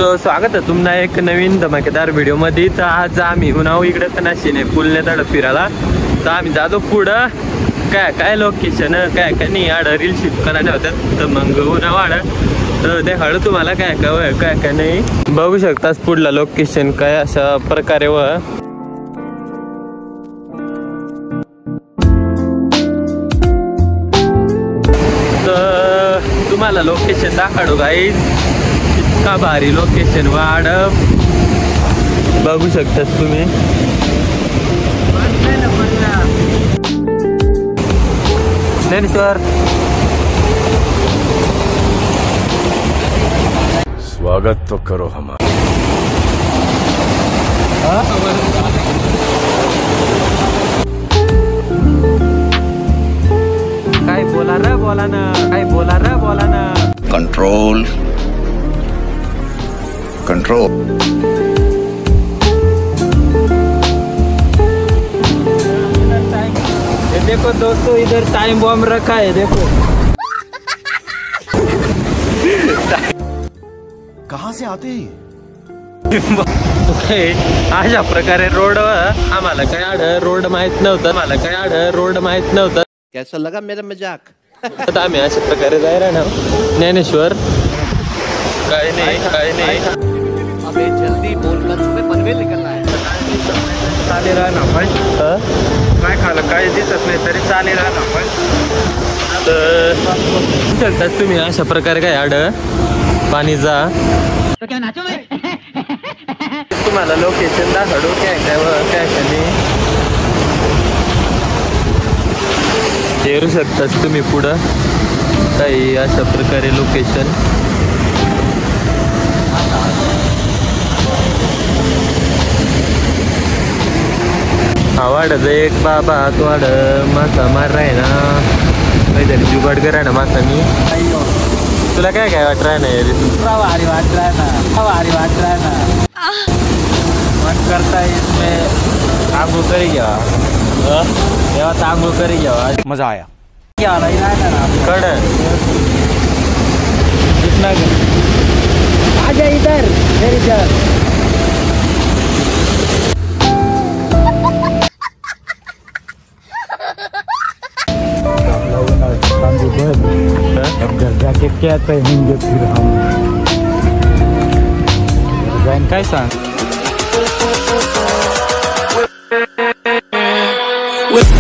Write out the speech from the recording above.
स्वागत आहे तुम्हाला एक नवीन धमाकेदार व्हिडिओ मध्ये। तर आज आम्ही उन्हाव इकडे तनाशीने पुलने तड फिरायला। तर आम्ही जातो पुढं काय काय लोकेशन काय काय नाही आड रील शूट करायला होत्यात। तर मग उन्हाव आड तर देखाडू तुम्हाला काय काय काय काय नाही बघू शकतास पुढला लोकेशन काय अशा प्रकारे व तुम्हाला लोकेशन दाखवू गाईज। इतका भारी लोकेशन वाढ बघू शकतास तुम्ही। ज्ञानेश्वर स्वागत तो करो हमारा। काय बोला ना काय बोला ना कंट्रोल कंट्रोल। देखो दोस्तों इधर टाइम बॉम्ब रखा है देखो। कहाँ से आते हैं? अशा प्रकारे रोड आम्हाला काय आड रोड माहित नव्हतं कैसा लगा मेरा मजाक? आता आम्ही अशा प्रकारे जायला ना ज्ञानेश्वर काय नाही अबे जल्दी बोल कर सुबह पनवेल निकलना है। चालेल ना पण काय खालं काय दिसत नाही तरी चालेल ना पण। तर तुम्ही अशा प्रकारे काय आड पाणी जा तुम्हाला लोकेशन दाखवू काय काय नाही येऊ शकतात तुम्ही पुढं काही अशा प्रकारे लोकेशन। वाढ एक बाबा तो वाढ मासा मार आहे ना काहीतरी जुगाड करा ना मासानी। तुला काय काय वाट राह ना भारी वाट रहा ना मन करता है इसमें आंघोळ करी घ्या तेव्हा आंघोळ करी घ्यावा मजा आया। कड आजा इधर मेरी जान। अब घर जाके क्या कहेंगे फिर हम जान काय सांग। with